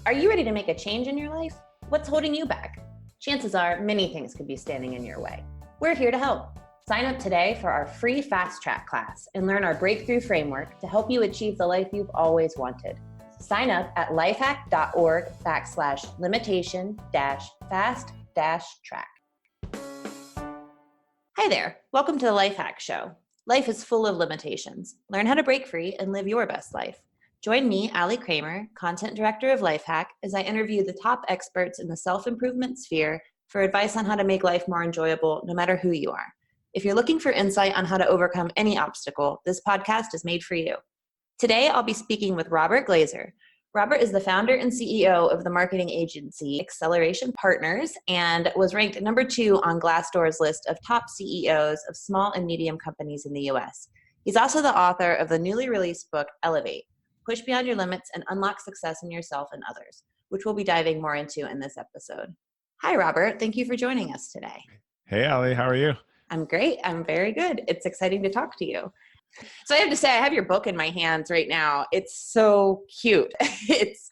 Are you ready to make a change in your life? What's holding you back? Chances are many things could be standing in your way. We're here to help. Sign up today for our free Fast Track class and learn our breakthrough framework to help you achieve the life you've always wanted. Sign up at lifehack.org/limitation-fast-track. Hi there. Welcome to the Lifehack Show. Life is full of limitations. Learn how to break free and live your best life. Join me, Allie Kramer, Content Director of Lifehack, as I interview the top experts in the self-improvement sphere for advice on how to make life more enjoyable no matter who you are. If you're looking for insight on how to overcome any obstacle, this podcast is made for you. Today, I'll be speaking with Robert Glazer. Robert is the founder and CEO of the marketing agency Acceleration Partners and was ranked number 2 on Glassdoor's list of top CEOs of small and medium companies in the US. He's also the author of the newly released book, Elevate: Push Beyond Your Limits and Unlock Success in Yourself and Others, which we'll be diving more into in this episode. Hi, Robert. Thank you for joining us today. Hey, Allie. How are you? I'm great. I'm very good. It's exciting to talk to you. So I have to say, I have your book in my hands right now. It's so cute. It's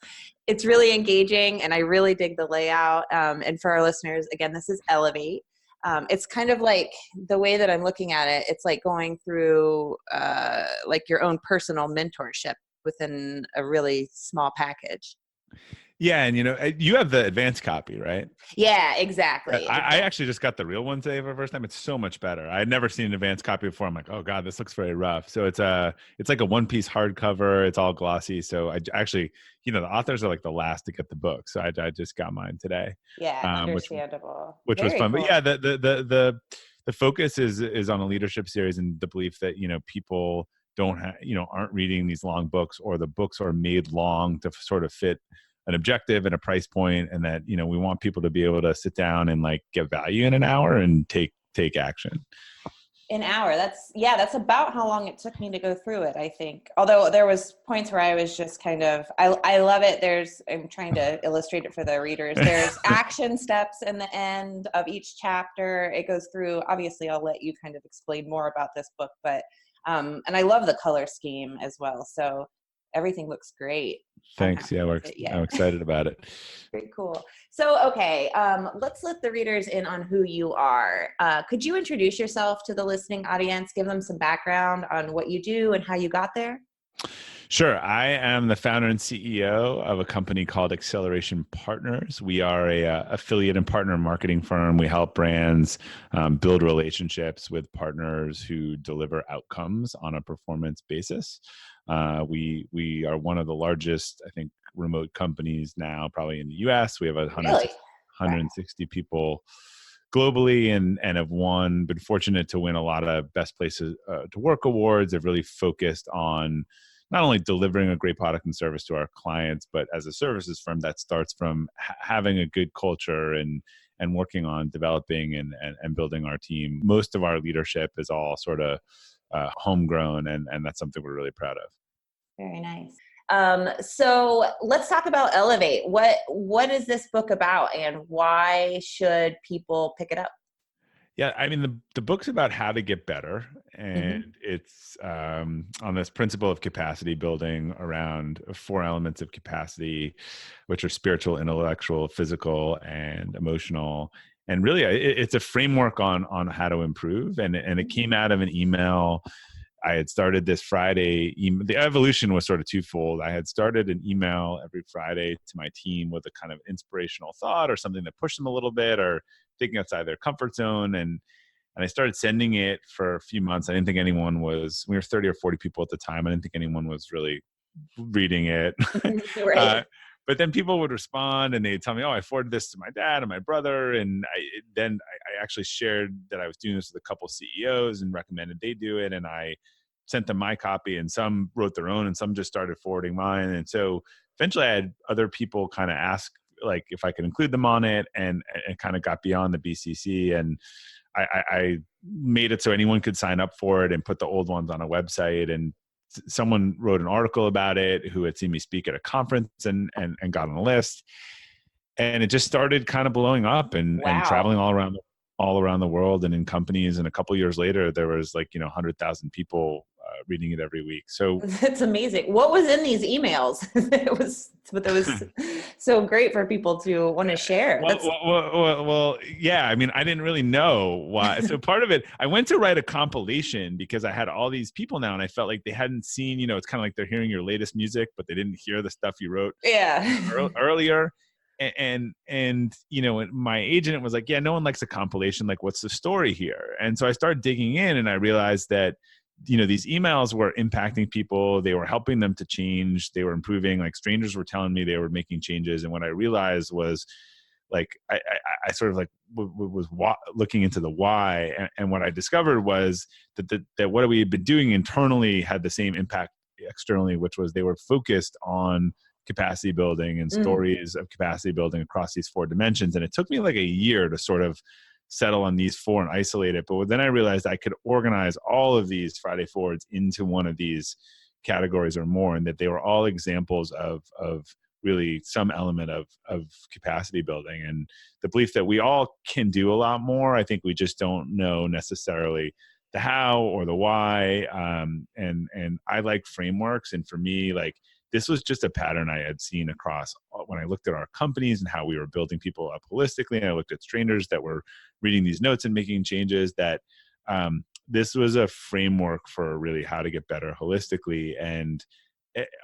really engaging, and I really dig the layout. And for our listeners, again, this is Elevate. It's kind of like the way that I'm looking at it. It's like going through like your own personal mentorship within a really small package. Yeah, and you have the advanced copy, right? Yeah, exactly. I actually just got the real one today for the first time. It's so much better. I had never seen an advanced copy before. I'm like, oh god, this looks very rough. So it's like a one-piece hardcover. It's all glossy. So I actually, the authors are like the last to get the book. So I just got mine today. Yeah, understandable. Which was fun. Cool. But yeah, the focus is on a leadership series and the belief that people aren't reading these long books, or the books are made long to sort of fit an objective and a price point, and that we want people to be able to sit down and like get value in an hour and take action. An hour, that's about how long it took me to go through it, I think. Although there was points where I was just kind of, I love it. I'm trying to illustrate it for the readers. There's action steps in the end of each chapter. It goes through, obviously I'll let you kind of explain more about this book, but and I love the color scheme as well. So everything looks great. Thanks. Yeah, I'm excited about it. Very cool. So, okay, let's let the readers in on who you are. Could you introduce yourself to the listening audience, give them some background on what you do and how you got there? Sure. I am the founder and CEO of a company called Acceleration Partners. We are a affiliate and partner marketing firm. We help brands build relationships with partners who deliver outcomes on a performance basis. We are one of the largest, I think, remote companies now, probably in the U.S. We have 160 people globally, and have been fortunate to win a lot of best places to work awards. Have really focused on not only delivering a great product and service to our clients, but as a services firm, that starts from having a good culture and working on developing and building our team. Most of our leadership is all sort of homegrown, and that's something we're really proud of. Very nice. So let's talk about Elevate. What is this book about, and why should people pick it up? Yeah, I mean, the book's about how to get better, and it's on this principle of capacity building around 4 elements of capacity, which are spiritual, intellectual, physical, and emotional. And really, it's a framework on how to improve. And it came out of an email. I had started this Friday. The evolution was sort of twofold. I had started an email every Friday to my team with a kind of inspirational thought or something that pushed them a little bit, or thinking outside their comfort zone. And I started sending it for a few months. I didn't think anyone was, we were 30 or 40 people at the time. I didn't think anyone was really reading it. Right. But then people would respond, and they'd tell me, oh, I forwarded this to my dad and my brother. And I actually shared that I was doing this with a couple of CEOs and recommended they do it. And I sent them my copy, and some wrote their own, and some just started forwarding mine. And so eventually I had other people kind of ask, like, if I could include them on it, and kind of got beyond the BCC. And I made it so anyone could sign up for it and put the old ones on a website. And someone wrote an article about it who had seen me speak at a conference and got on the list. And it just started kind of blowing up and traveling all around all around the world and in companies. And a couple of years later, there was 100,000 people reading it every week. So that's amazing. What was in these emails? It was so great for people to want to share. Well, yeah. I mean, I didn't really know why. So part of it, I went to write a compilation because I had all these people now, and I felt like they hadn't seen. It's kind of like they're hearing your latest music, but they didn't hear the stuff you wrote earlier. And my agent was like, yeah, no one likes a compilation. Like, what's the story here? And so I started digging in, and I realized that these emails were impacting people. They were helping them to change. They were improving. Like, strangers were telling me they were making changes. And what I realized was, like, I sort of like was looking into the why. And what I discovered was that what we had been doing internally had the same impact externally, which was they were focused on capacity building and stories of capacity building across these 4 dimensions. And it took me like a year to sort of settle on these 4 and isolate it. But then I realized I could organize all of these Friday forwards into one of these categories or more, and that they were all examples of really some element of capacity building, and the belief that we all can do a lot more. I think we just don't know necessarily the how or the why. And I like frameworks. And for me, like, this was just a pattern I had seen across when I looked at our companies and how we were building people up holistically. And I looked at strangers that were reading these notes and making changes, that this was a framework for really how to get better holistically. And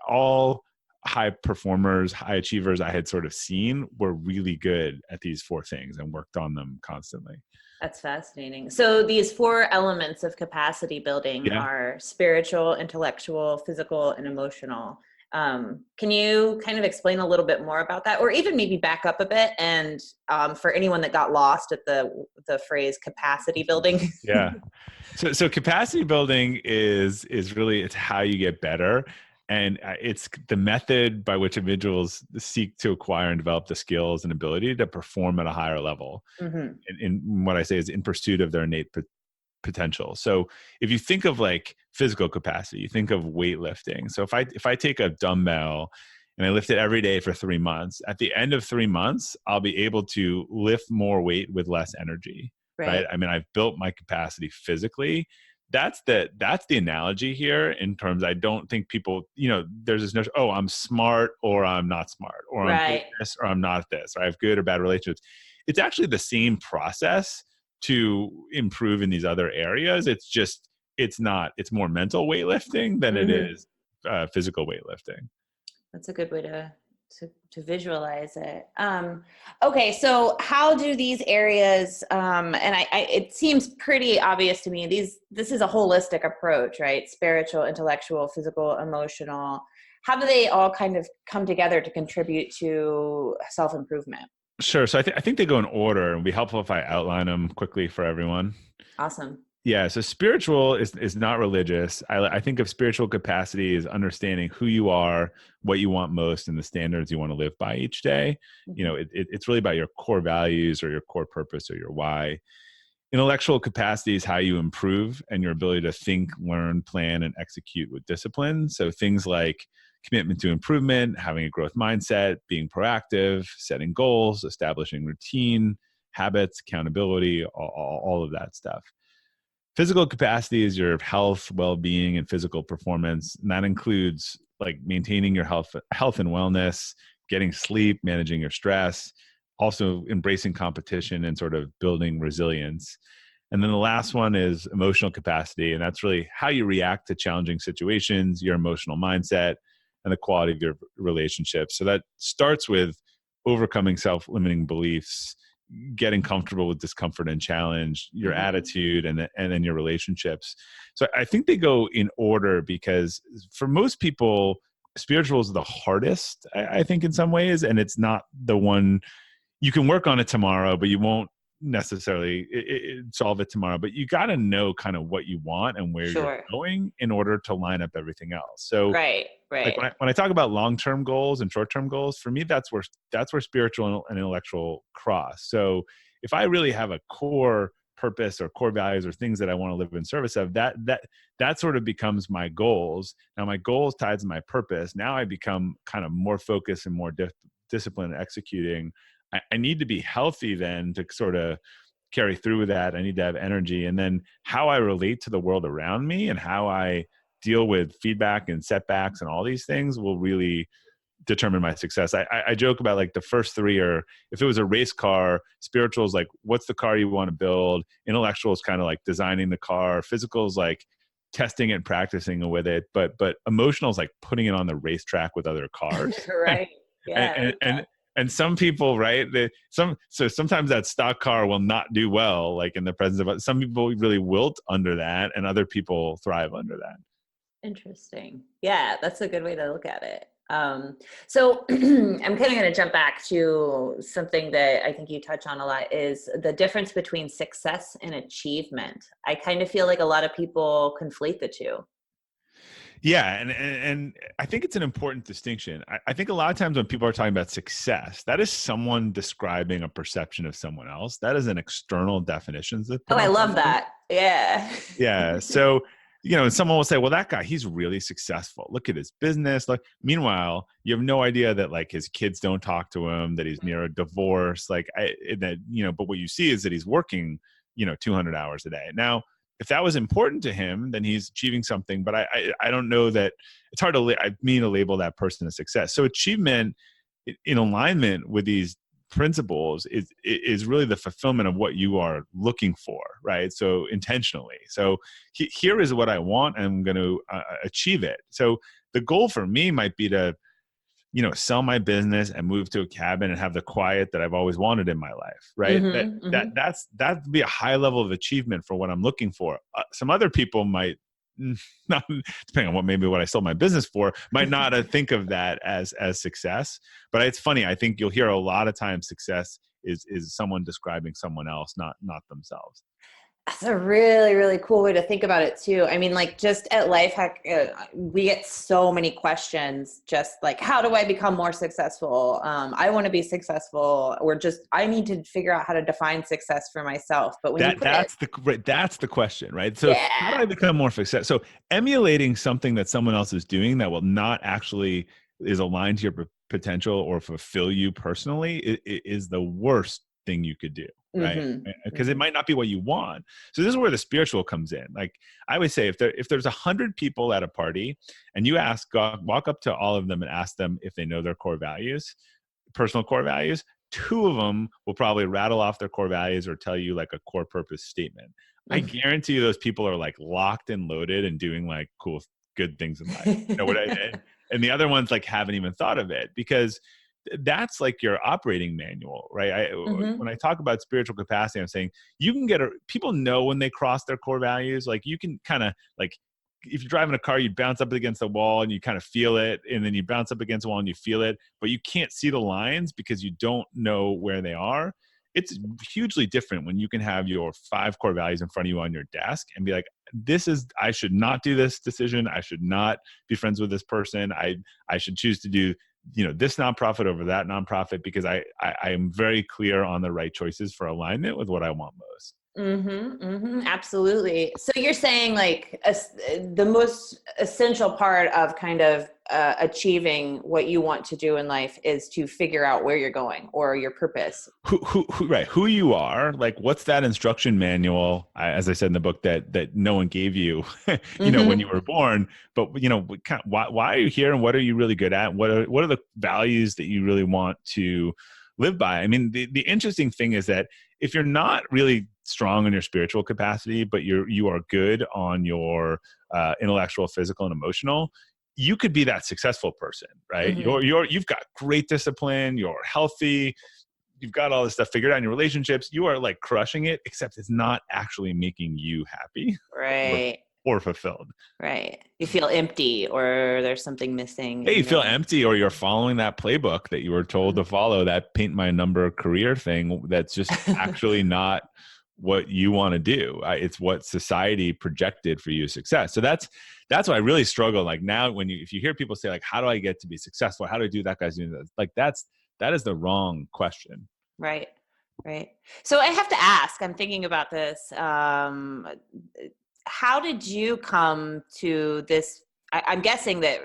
all high performers, high achievers I had sort of seen were really good at these 4 things and worked on them constantly. That's fascinating. So these 4 elements of capacity building are spiritual, intellectual, physical, and emotional. Can you kind of explain a little bit more about that, or even maybe back up a bit? And for anyone that got lost at the phrase capacity building. Yeah. So capacity building is really, it's how you get better. And it's the method by which individuals seek to acquire and develop the skills and ability to perform at a higher level. In what I say is in pursuit of their innate potential. So if you think of like physical capacity, you think of weightlifting. So if I take a dumbbell and I lift it every day for 3 months, at the end of 3 months, I'll be able to lift more weight with less energy. Right? I mean, I've built my capacity physically. That's the analogy here, in terms, I don't think people, there's this notion, oh, I'm smart or I'm not smart, or I'm good at this or I'm not at this, or I have good or bad relationships. It's actually the same process to improve in these other areas. It's just, it's more mental weightlifting than it is physical weightlifting. That's a good way to visualize it. Okay, so how do these areas, and it seems pretty obvious to me, this is a holistic approach, right? Spiritual, intellectual, physical, emotional. How do they all kind of come together to contribute to self-improvement? Sure. So I think they go in order. It would be helpful if I outline them quickly for everyone. Awesome. Yeah. So spiritual is not religious. I think of spiritual capacity as understanding who you are, what you want most, and the standards you want to live by each day. It's really about your core values or your core purpose or your why. Intellectual capacity is how you improve and your ability to think, learn, plan, and execute with discipline. So things like commitment to improvement, having a growth mindset, being proactive, setting goals, establishing routine, habits, accountability, all of that stuff. Physical capacity is your health, well-being, and physical performance. And that includes like maintaining your health and wellness, getting sleep, managing your stress, also embracing competition and sort of building resilience. And then the last one is emotional capacity. And that's really how you react to challenging situations, your emotional mindset, and the quality of your relationships. So that starts with overcoming self-limiting beliefs, getting comfortable with discomfort and challenge, your attitude, and then your relationships. So I think they go in order because for most people, spiritual is the hardest, I think, in some ways. And it's not the one you can work on it tomorrow, but you won't necessarily solve it tomorrow. But you got to know kind of what you want and where you're going in order to line up everything else. So right. Like when I talk about long-term goals and short-term goals, for me, that's where spiritual and intellectual cross. So if I really have a core purpose or core values or things that I want to live in service of, that sort of becomes my goals. Now my goals tied to my purpose. Now I become kind of more focused and more disciplined in executing. I need to be healthy then to sort of carry through with that. I need to have energy. And then how I relate to the world around me and how I deal with feedback and setbacks and all these things will really determine my success. I joke about like the first three are, if it was a race car, spiritual is like, what's the car you want to build? Intellectual is kind of like designing the car. Physical is like testing it and practicing with it. But emotional is like putting it on the racetrack with other cars. Right. Yeah. And some people, right? So sometimes that stock car will not do well, like in the presence of some people really wilt under that, and other people thrive under that. Interesting. Yeah, that's a good way to look at it. So I'm kind of going to jump back to something that I think you touch on a lot, is the difference between success and achievement. I kind of feel like a lot of people conflate the two. Yeah, and I think it's an important distinction. I think a lot of times when people are talking about success, that is someone describing a perception of someone else. That is an external definition. Oh, I love that. Yeah. Yeah. So, someone will say, well, that guy, he's really successful. Look at his business. Like, meanwhile, you have no idea that like his kids don't talk to him, that he's near a divorce. But what you see is that he's working, 200 hours a day. Now, if that was important to him, then he's achieving something. But I don't know that it's hard to label that person a success. So achievement in alignment with these principles is really the fulfillment of what you are looking for, right? So intentionally. So here is what I want, and I'm going to achieve it. So the goal for me might be to sell my business and move to a cabin and have the quiet that I've always wanted in my life, right? That'd be a high level of achievement for what I'm looking for. Some other people might not, depending on what I sold my business for, might not think of that as success. But it's funny. I think you'll hear a lot of times success is someone describing someone else, not themselves. That's a really, really cool way to think about it too. I mean, like just at Lifehack, we get so many questions, just like, how do I become more successful? I want to be successful, or just, I need to figure out how to define success for myself. But when that's the question, right? So how do I become more successful? So emulating something that someone else is doing that will not actually is aligned to your potential or fulfill you personally is the worst thing you could do. Right. Because it might not be what you want. So this is where the spiritual comes in. Like I would say, if there's 100 people at a party and you walk up to all of them and ask them if they know their core values, personal core values, 2 of them will probably rattle off their core values or tell you like a core purpose statement. I guarantee you those people are like locked and loaded and doing like cool, good things in life. And the other ones like haven't even thought of it, because that's like your operating manual, right? When I talk about spiritual capacity, I'm saying you can people know when they cross their core values. Like you can kind of like, if you're driving a car, you bounce up against the wall and you kind of feel it, and then you bounce up against the wall and you feel it, but you can't see the lines because you don't know where they are. It's hugely different when you can have your 5 core values in front of you on your desk and be like, I should not do this decision. I should not be friends with this person. I should choose to do this nonprofit over that nonprofit, because I am very clear on the right choices for alignment with what I want most. Absolutely. So you're saying like the most essential part of kind of achieving what you want to do in life is to figure out where you're going or your purpose. Who you are, like what's that instruction manual, as I said in the book, that no one gave you, when you were born, but why are you here and what are you really good at? What are the values that you really want to live by? I mean, the interesting thing is that if you're not really strong in your spiritual capacity, but you are good on your intellectual, physical, and emotional, you could be that successful person, right? You've got great discipline, you're healthy, you've got all this stuff figured out in your relationships, you are like crushing it, except it's not actually making you happy, right? Or fulfilled. Right. You feel empty, or there's something missing. Hey, you feel empty, or you're following that playbook that you were told to follow, that paint my number career thing that's just actually not what you want to do. It's what society projected for you as success. So that's why I really struggle. Like now, if you hear people say like, how do I get to be successful? How do I do that guy's doing that? Like that is the wrong question. Right. So I have to ask, I'm thinking about this. How did you come to this I'm guessing that,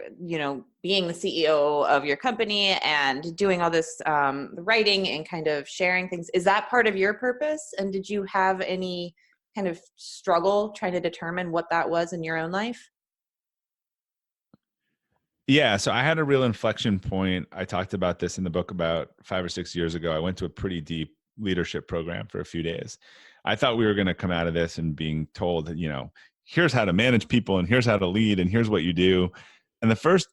being the CEO of your company and doing all this writing and kind of sharing things, is that part of your purpose? And did you have any kind of struggle trying to determine what that was in your own life? Yeah, so I had a real inflection point. I talked about this in the book about 5 or 6 years ago. I went to a pretty deep leadership program for a few days. I thought we were going to come out of this and being told that, here's how to manage people and here's how to lead and here's what you do. And the first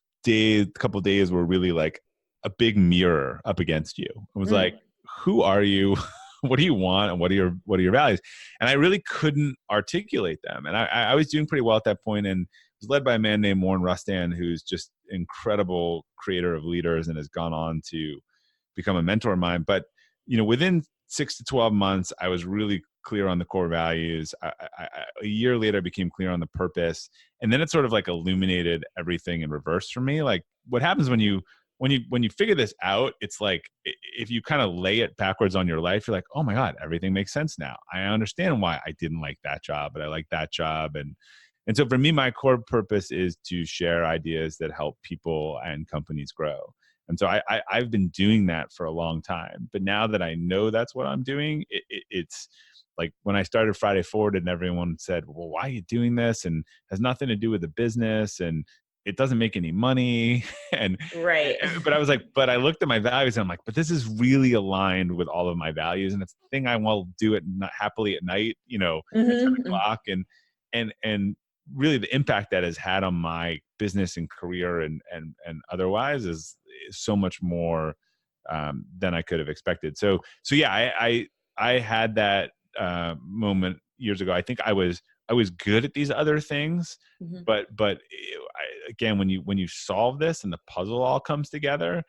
couple of days were really like a big mirror up against you. It was like, Mm. who are you? What do you want? And what are your values? And I really couldn't articulate them. And I was doing pretty well at that point, and was led by a man named Warren Rustan, who's just incredible creator of leaders and has gone on to become a mentor of mine. But within 6 to 12 months, I was really clear on the core values. A year later, I became clear on the purpose, and then it sort of like illuminated everything in reverse for me. Like, what happens when you figure this out, it's like if you kind of lay it backwards on your life, you're like, oh my God, everything makes sense now. I understand why I didn't like that job, but I like that job. And so for me, my core purpose is to share ideas that help people and companies grow. And so I've been doing that for a long time. But now that I know that's what I'm doing, it's like when I started Friday Forward and everyone said, well, why are you doing this? And it has nothing to do with the business. And it doesn't make any money. and Right. but I was like, but I looked at my values and I'm like, but this is really aligned with all of my values. And it's the thing I will do it happily at night, at 7 o'clock. And really the impact that has had on my business and career and otherwise is so much more than I could have expected. So yeah, I had that moment years ago. I think I was good at these other things, Mhm. but again, when you solve this and the puzzle all comes together,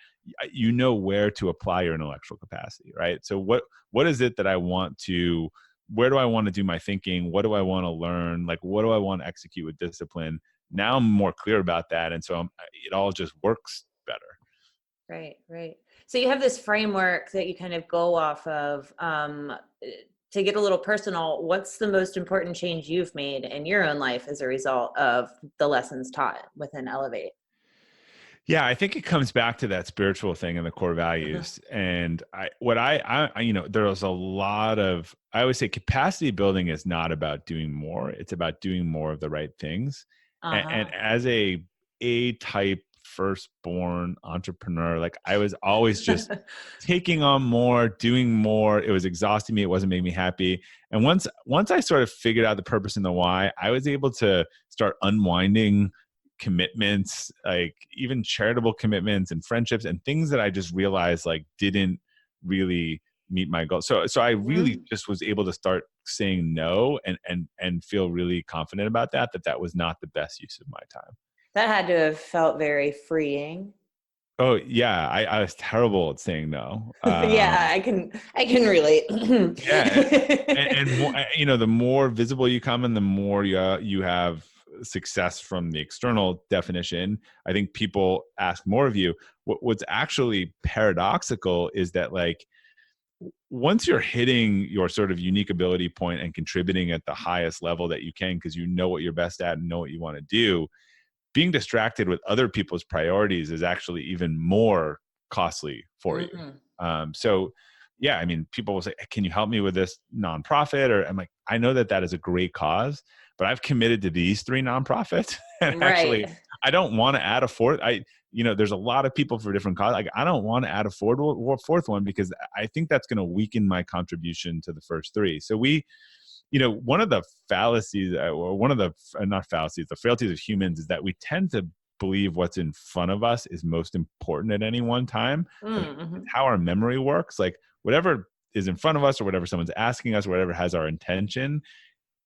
you know where to apply your intellectual capacity, right? So what is it that I want to, where do I want to do my thinking? What do I want to learn? Like, what do I want to execute with discipline? Now I'm more clear about that. And so it all just works better. Right, right. So you have this framework that you kind of go off of. To get a little personal, what's the most important change you've made in your own life as a result of the lessons taught within Elevate? Yeah, I think it comes back to that spiritual thing and the core Uh-huh. values. And there's a lot of, I always say capacity building is not about doing more. It's about doing more of the right things. And Uh-huh. as a type firstborn entrepreneur, like I was always just taking on more, doing more. It was exhausting me. It wasn't making me happy. And once I sort of figured out the purpose and the why, I was able to start unwinding commitments, like even charitable commitments and friendships and things that I just realized like didn't really meet my goal. So I really Mhm. just was able to start saying no and feel really confident about that was not the best use of my time. That had to have felt very freeing. Oh yeah, I was terrible at saying no. Yeah, I can relate. Yeah, and more, the more visible you come and the more you have success from the external definition, I think people ask more of you. What's actually paradoxical is that like once you're hitting your sort of unique ability point and contributing at the highest level that you can because you know what you're best at and know what you want to do, being distracted with other people's priorities is actually even more costly for you. Mhm. So yeah, I mean, people will say, can you help me with this nonprofit? Or I'm like, I know that is a great cause, but I've committed to these 3 nonprofits. And Right. actually, I don't want to add a fourth. There's a lot of people for different causes. Like, I don't want to add a fourth one because I think that's going to weaken my contribution to the first 3. So one of the fallacies, or one of the, not fallacies, the frailties of humans is that we tend to believe what's in front of us is most important at any one time. Like, it's Mhm. how our memory works. Like, whatever is in front of us or whatever someone's asking us, or whatever has our intention,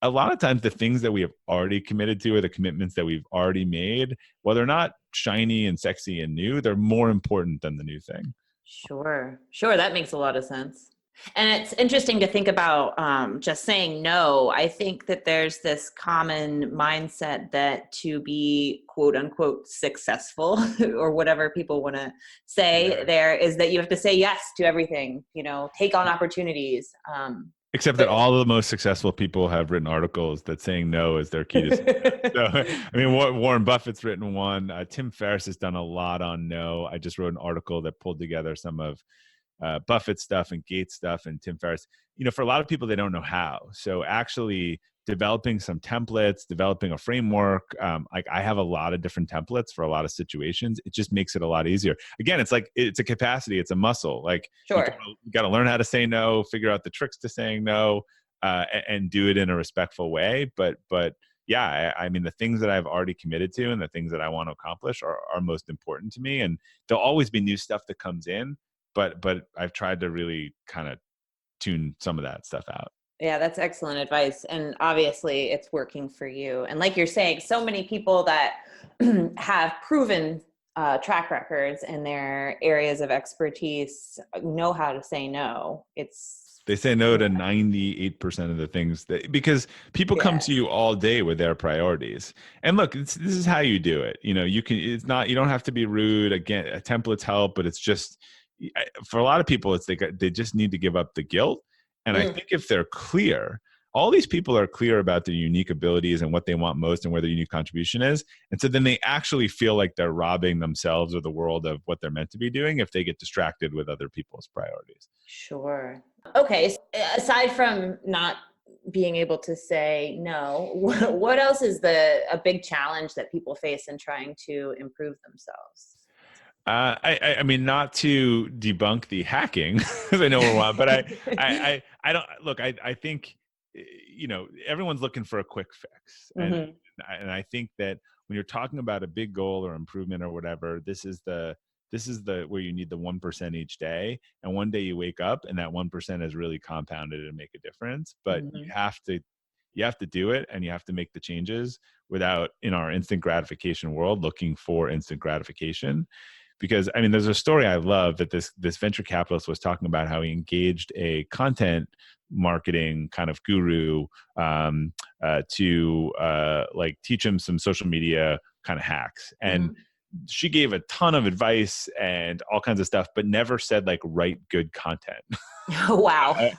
a lot of times the things that we have already committed to or the commitments that we've already made, while they're not shiny and sexy and new, they're more important than the new thing. Sure, sure. That makes a lot of sense. And it's interesting to think about just saying no. I think that there's this common mindset that to be quote unquote successful or whatever people want to say Yeah. there is that you have to say yes to everything, take on opportunities. Except that all the most successful people have written articles that saying no is their key to success. So, I mean, Warren Buffett's written one. Tim Ferriss has done a lot on no. I just wrote an article that pulled together some of Buffett stuff and Gates stuff and Tim Ferriss. For a lot of people, they don't know how. So actually developing some templates, developing a framework. Like I have a lot of different templates for a lot of situations. It just makes it a lot easier. Again, it's like, it's a capacity, it's a muscle. Like Sure. you got to learn how to say no, figure out the tricks to saying no, and do it in a respectful way. But yeah, I mean, the things that I've already committed to and the things that I want to accomplish are most important to me. And there'll always be new stuff that comes in, but I've tried to really kind of tune some of that stuff out. Yeah, that's excellent advice. And obviously it's working for you. And like you're saying, so many people that have proven track records in their areas of expertise know how to say no. They say no to 98% of the things because people come to you all day with their priorities. And look, this is how you do it. You don't have to be rude. Again, templates help, but it's just, for a lot of people, it's they just need to give up the guilt. And I think if they're clear, all these people are clear about their unique abilities and what they want most and where their unique contribution is. And so then they actually feel like they're robbing themselves or the world of what they're meant to be doing if they get distracted with other people's priorities. Sure. Okay. So aside from not being able to say no, what else is a big challenge that people face in trying to improve themselves? I mean, not to debunk the hacking, because I know we're on, but I don't look. I think everyone's looking for a quick fix, and I think that when you're talking about a big goal or improvement or whatever, this is the where you need the 1% each day, and one day you wake up and that 1% has really compounded and make a difference. But you have to do it, and you have to make the changes without, in our instant gratification world, looking for instant gratification. Because I mean, there's a story I love that this venture capitalist was talking about how he engaged a content marketing kind of guru to like teach him some social media kind of hacks. And she gave a ton of advice and all kinds of stuff, but never said like write good content. Wow.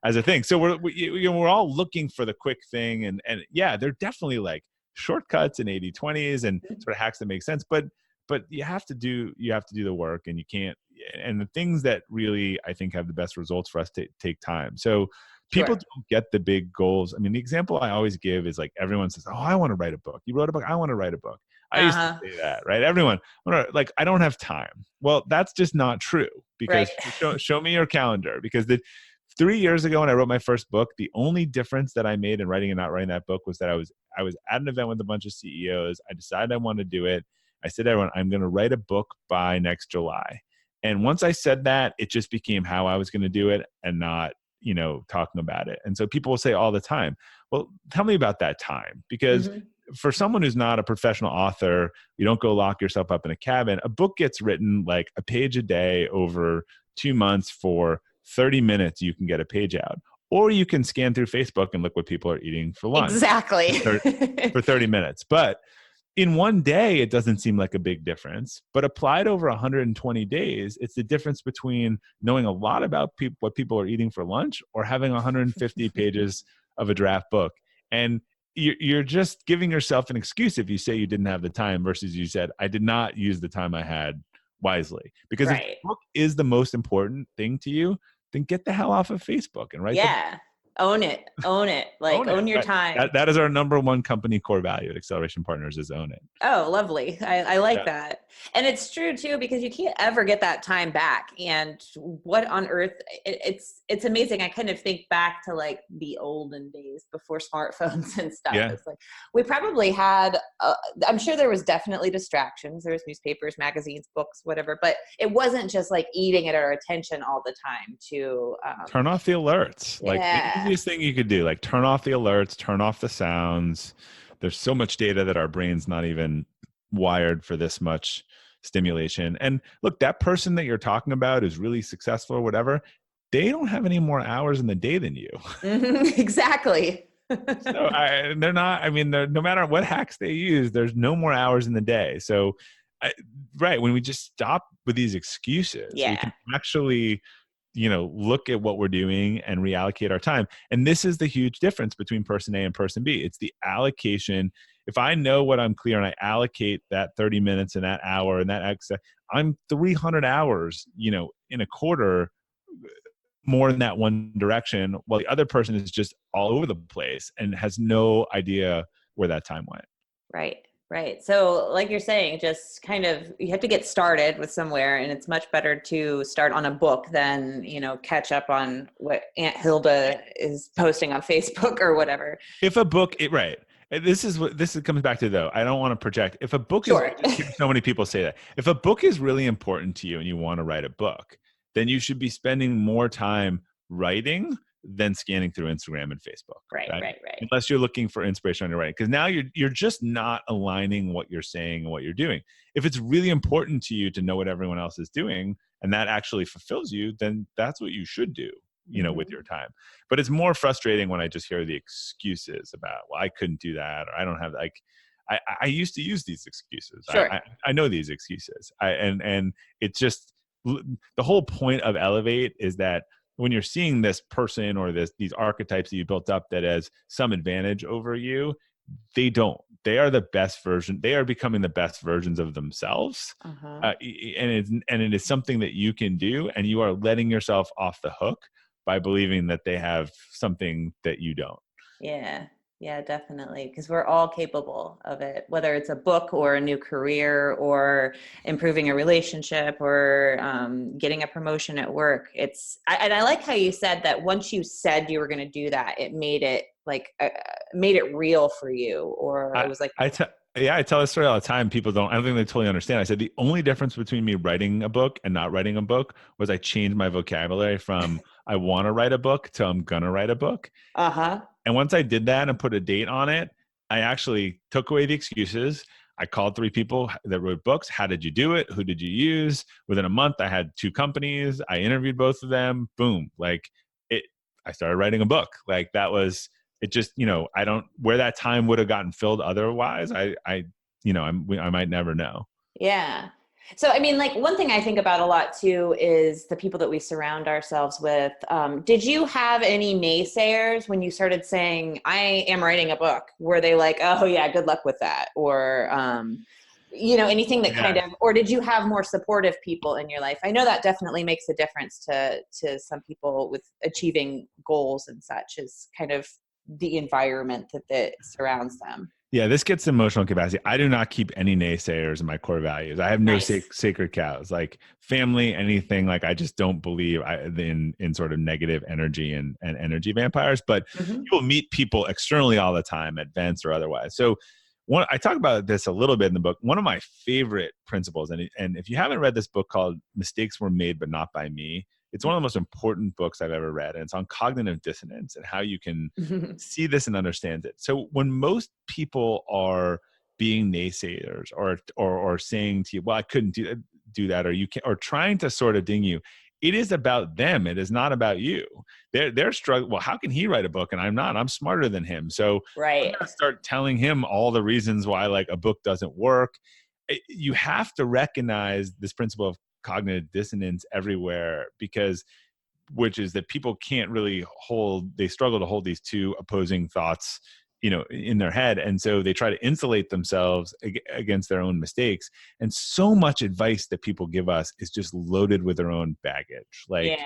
As a thing. So we're all looking for the quick thing, and yeah, they're definitely like shortcuts and 80/20s and sort of hacks that make sense, but you have to do the work, and you can't. And the things that really, I think, have the best results for us to take time. So people don't get the big goals. I mean, the example I always give is like, everyone says, "Oh, I want to write a book. You wrote a book. I want to write a book." I used to say that, right? Everyone, like, I don't have time. Well, that's just not true, because show me your calendar. Because 3 years ago when I wrote my first book, the only difference that I made in writing and not writing that book was that I was at an event with a bunch of CEOs. I decided I wanted to do it. I said to everyone, I'm going to write a book by next July. And once I said that, it just became how I was going to do it, and not, talking about it. And so people will say all the time, well, tell me about that time. Because for someone who's not a professional author, you don't go lock yourself up in a cabin. A book gets written like a page a day over 2 months. For 30 minutes, you can get a page out. Or you can scan through Facebook and look what people are eating for lunch. Exactly. for 30 minutes. But in one day, it doesn't seem like a big difference, but applied over 120 days, it's the difference between knowing a lot about what people are eating for lunch, or having 150 pages of a draft book. And you're just giving yourself an excuse if you say you didn't have the time, versus you said, I did not use the time I had wisely. Because if the book is the most important thing to you, then get the hell off of Facebook and write Own it. Like, own your time. That is our number one company core value at Acceleration Partners, is own it. Oh, lovely. I like that. And it's true too, because you can't ever get that time back. And what on earth, it's amazing. I kind of think back to like the olden days before smartphones and stuff. Yeah. It's like, we probably had, I'm sure there was definitely distractions. There was newspapers, magazines, books, whatever, but it wasn't just like eating at our attention all the time to turn off the alerts. Like the easiest thing you could do, like turn off the alerts, turn off the sounds. There's so much data that our brain's not even wired for this much stimulation. And look, that person that you're talking about is really successful or whatever, they don't have any more hours in the day than you. Exactly. So they're not, I mean, no matter what hacks they use, there's no more hours in the day. So when we just stop with these excuses, we can actually look at what we're doing and reallocate our time. And this is the huge difference between person A and person B. It's the allocation. If I know what I'm clear and I allocate that 30 minutes and that hour and that extra, I'm 300 hours, in a quarter more in that one direction, while the other person is just all over the place and has no idea where that time went. Right. Right. So like you're saying, just kind of, you have to get started with somewhere, and it's much better to start on a book than, catch up on what Aunt Hilda is posting on Facebook or whatever. If a book, right. This comes back to, though, I don't want to project. If a book Sure. I just hear so many people say that. If a book is really important to you and you want to write a book, then you should be spending more time writing than scanning through Instagram and Facebook. Right. Unless you're looking for inspiration on your writing, because now you're just not aligning what you're saying and what you're doing. If it's really important to you to know what everyone else is doing and that actually fulfills you, then that's what you should do, with your time. But it's more frustrating when I just hear the excuses about, well, I couldn't do that, or I don't have, like, I used to use these excuses. Sure. I know these excuses. And it's just, the whole point of Elevate is that when you're seeing this person or these archetypes that you built up that has some advantage over you, they don't. They are the best version. They are becoming the best versions of themselves. And it is something that you can do, and you are letting yourself off the hook by believing that they have something that you don't. Yeah, definitely. Because we're all capable of it, whether it's a book or a new career or improving a relationship or getting a promotion at work. And I like how you said that once you said you were going to do that, it made it made it real for you, or it was like, I tell this story all the time. I don't think they totally understand. I said the only difference between me writing a book and not writing a book was I changed my vocabulary from I want to write a book to I'm going to write a book. And once I did that and put a date on it, I actually took away the excuses. I called 3 people that wrote books. How did you do it? Who did you use? Within a month, I had 2 companies. I interviewed both of them. Boom. I started writing a book. Like, that was, it just, I don't, where that time would have gotten filled otherwise, I might never know. Yeah. So, I mean, like, one thing I think about a lot too is the people that we surround ourselves with. Did you have any naysayers when you started saying, I am writing a book? Were they like, oh yeah, good luck with that? Or, anything that kind of, or did you have more supportive people in your life? I know that definitely makes a difference to some people with achieving goals and such, is kind of the environment that surrounds them. Yeah, this gets emotional capacity. I do not keep any naysayers in my core values. I have no sacred cows, like family, anything. Like, I just don't believe in sort of negative energy and energy vampires. But you'll meet people externally all the time at events or otherwise. So I talk about this a little bit in the book. One of my favorite principles, and if you haven't read this book called Mistakes Were Made But Not By Me, it's one of the most important books I've ever read. And it's on cognitive dissonance and how you can see this and understand it. So when most people are being naysayers or saying to you, well, I couldn't do that, or you can't, or trying to sort of ding you, it is about them. It is not about you. They're struggling. Well, how can he write a book and I'm not? I'm smarter than him. So I'm gonna start telling him all the reasons why, like, a book doesn't work. You have to recognize this principle of cognitive dissonance everywhere, which is that people can't really they struggle to hold these 2 opposing thoughts, in their head. And so they try to insulate themselves against their own mistakes. And so much advice that people give us is just loaded with their own baggage. Like,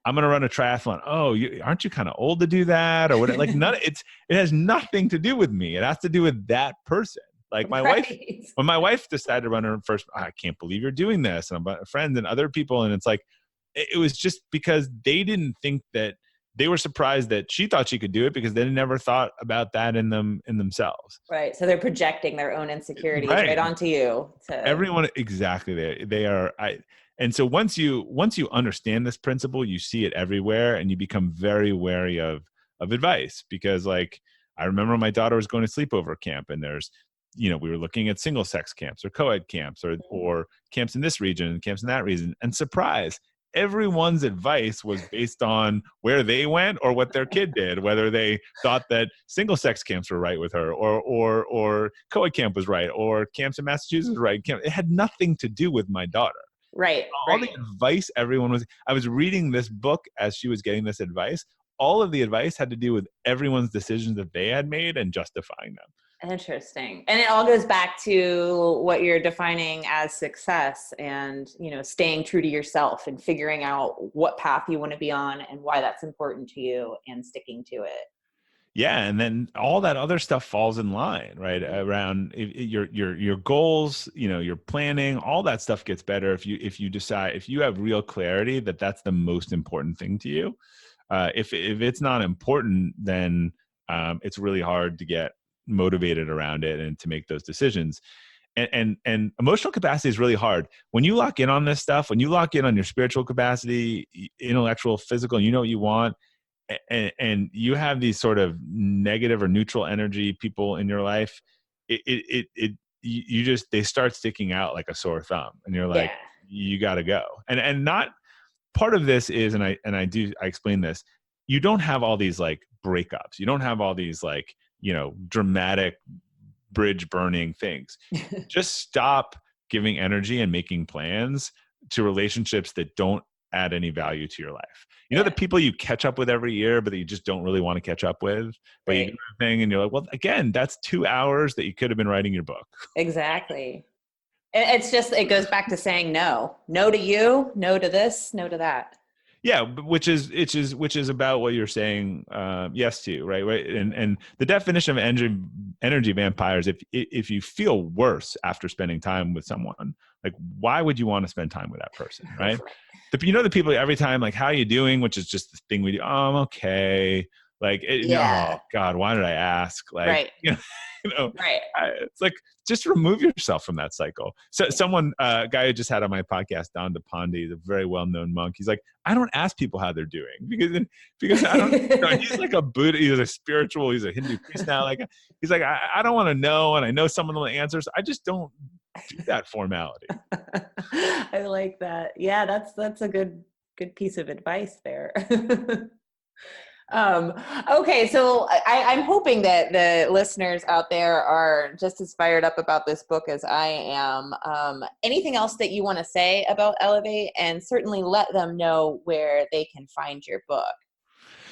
I'm going to run a triathlon. Oh, aren't you kind of old to do that? Or what? Like, it has nothing to do with me. It has to do with that person. Like, my wife, when my wife decided to run her first, I can't believe you're doing this. And I'm about friends and other people. And it's like, it was just because they didn't think that, they were surprised that she thought she could do it because they never thought about that in themselves. Right. So they're projecting their own insecurities right onto you. Everyone. Exactly. They are. And so once you understand this principle, you see it everywhere, and you become very wary of advice, because, like, I remember my daughter was going to sleepover camp, and there's, we were looking at single sex camps or co-ed camps or camps in this region and camps in that region. And surprise, everyone's advice was based on where they went or what their kid did, whether they thought that single sex camps were right with her or co-ed camp was right or camps in Massachusetts was right. It had nothing to do with my daughter. Right. All the Right. advice I was reading this book as she was getting this advice. All of the advice had to do with everyone's decisions that they had made and justifying them. Interesting. And it all goes back to what you're defining as success and, staying true to yourself and figuring out what path you want to be on and why that's important to you and sticking to it. Yeah, and then all that other stuff falls in line, right? Around your goals, your planning, all that stuff gets better if you decide, if you have real clarity that that's the most important thing to you. If it's not important, then it's really hard to get motivated around it and to make those decisions. And emotional capacity is really hard when you lock in on this stuff. When you lock in on your spiritual capacity, intellectual, physical, and you know what you want, and you have these sort of negative or neutral energy people in your life, you just, they start sticking out like a sore thumb, and you're like, Yeah. you got to go. And not part of this is, I explain this. You don't have all these like breakups. You don't have all these like, dramatic bridge burning things. Just stop giving energy and making plans to relationships that don't add any value to your life. The Yeah. people you catch up with every year, but that you just don't really want to catch up with, but you do Right. the thing and you're like, well, again, that's 2 hours that you could have been writing your book. Exactly. It's just, it goes back to saying no. No to you, no to this, no to that. Yeah, which is about what you're saying yes to, right? Right. And the definition of energy vampires, if you feel worse after spending time with someone, like, why would you want to spend time with that person, right? Right. The people every time, like, how are you doing, which is just the thing we do. Oh, I'm okay. Like, oh Yeah. God, why did I ask? Like, Right. Right. it's like, just remove yourself from that cycle. So Yeah. someone, a guy who just had on my podcast, Don DePonde, the very well-known monk, he's like, I don't ask people how they're doing because I don't, he's like a Buddha, he's a spiritual, he's a Hindu priest now. Like, he's like, I don't want to know. And I know some of the answers. I just don't do that formality. I like that. Yeah, that's a good piece of advice there. Um, okay, so I'm hoping that the listeners out there are just as fired up about this book as I am. Anything else that you want to say about Elevate, and certainly let them know where they can find your book?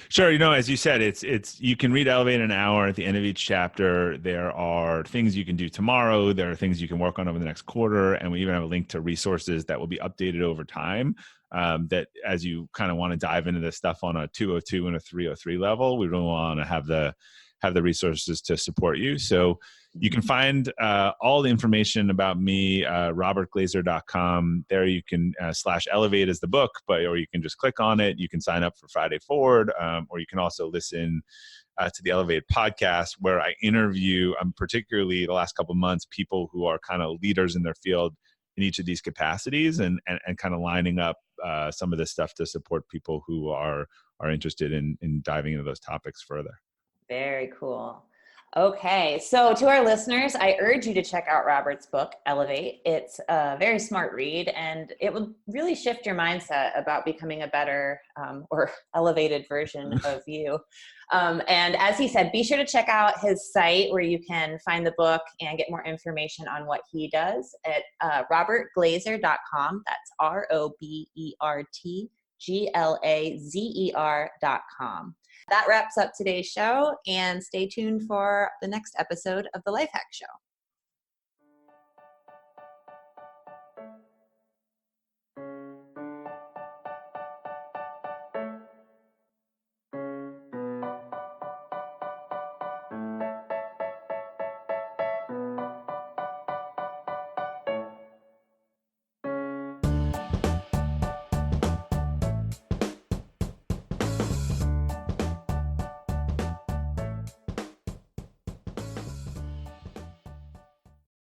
Sure. As you said, it's you can read Elevate in an hour at the end of each chapter. There are things you can do tomorrow. There are things you can work on over the next quarter. And we even have a link to resources that will be updated over time. That as you kind of want to dive into this stuff on a 202 and a 303 level, we really want to have the resources to support you. So you can find all the information about me, robertglazer.com. There you can /elevate as the book, or you can just click on it. You can sign up for Friday Forward, or you can also listen to the Elevate podcast, where I interview, particularly the last couple of months, people who are kind of leaders in their field in each of these capacities, and kind of lining up some of this stuff to support people who are interested in diving into those topics further. Very cool. Okay, so to our listeners, I urge you to check out Robert's book, Elevate. It's a very smart read, and it will really shift your mindset about becoming a better or elevated version of you. And as he said, be sure to check out his site where you can find the book and get more information on what he does at robertglazer.com. That's RobertGlazer.com. That wraps up today's show, and stay tuned for the next episode of the Lifehack Show.